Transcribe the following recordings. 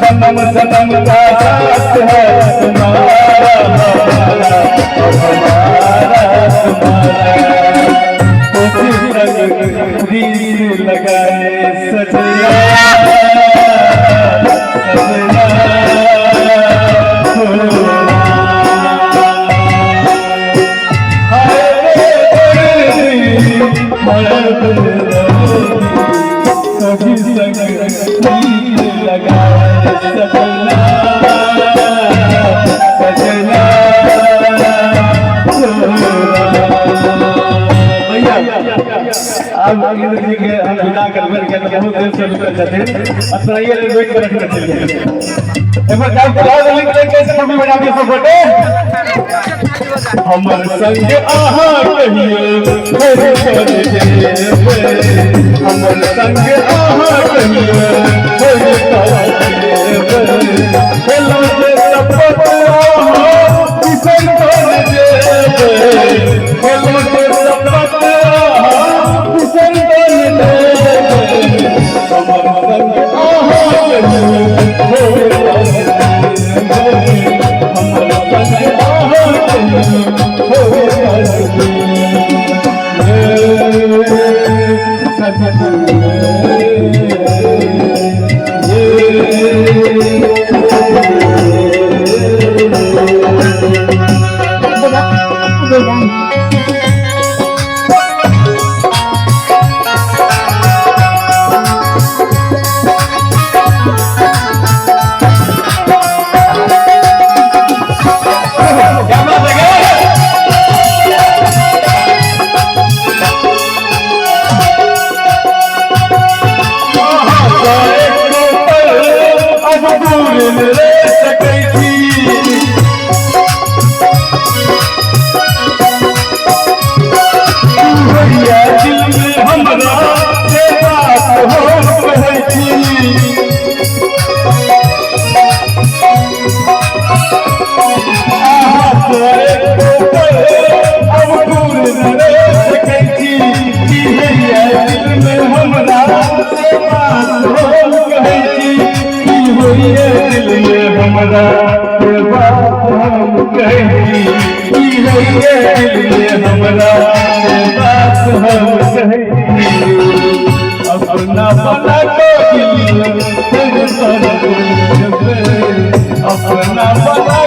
जन्म जन्म का साथ है तुम्हारा हमारा प्रीत लगाए सजना सभी संग प्रीत लगाए सजना सजना अब जी के हम बिना करबन के बहुत देर से रुक जाते अपना ये वेट कर रखना चाहिए एक बार जब क्लास लिख ले कैसे मम्मी बना के सब फोटो हमर संग आहा कहियो मेरे सोने दे हमर संग आहा कहियो मेरे सोने दे हेलो से सपत आहा किसन सोने दे हेलो से सपत अपना बना अपना बना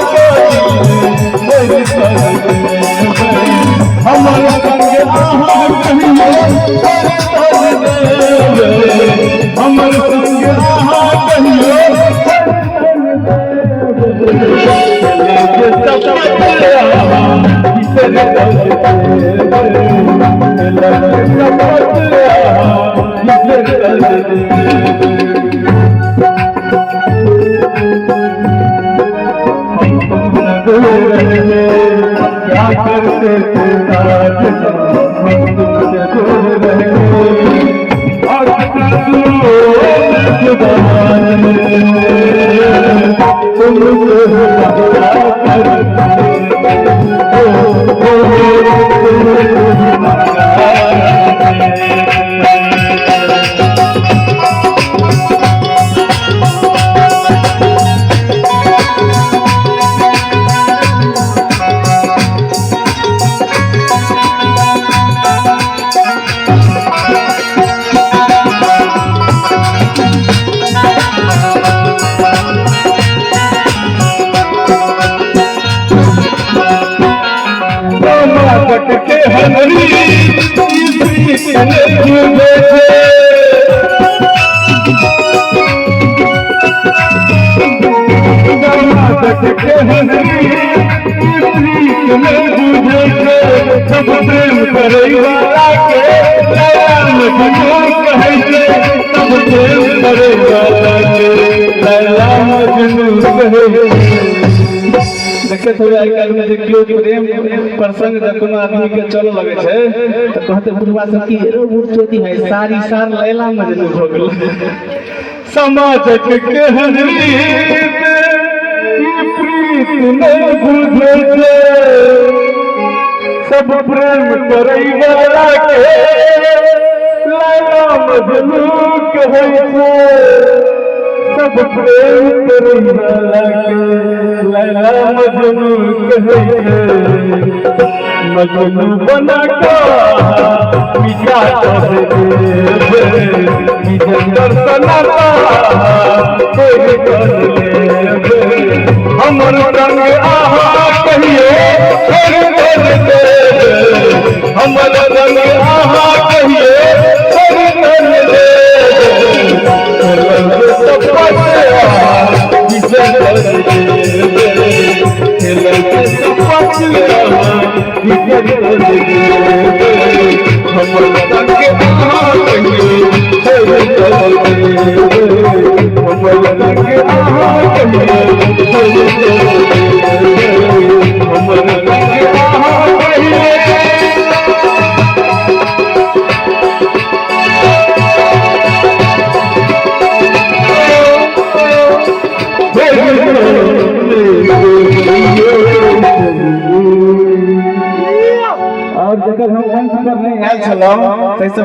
हमारे संग आहा कहियो हमारे संग आहा कहियो क्या करते थे और के हरी सब प्रेम करे वाला के सब प्रेम करे वाला के देखे थोड़े आई काल में देखियो प्रेम प्रसंग जखन आदमी के चल लगे छे त कहते बुढ़वा सब की रो बुढ़ चोदी है सारी सार लैला मजनू हो गेल समाज के हरी प्रीत नहीं बुझे सब प्रेम करे वाला के मजनू कहै छै सब प्रेम करै वाला के लैला मजनू कहै छै मजनू बना के मिटा दे दर्शनता तेरे कर ले हमर रंग आहा कहिए तेरे कर ले हमर रंग आहा कहिए तेरे कर ले और जब हम मंच पर नहीं आयल छलहुँ तैसे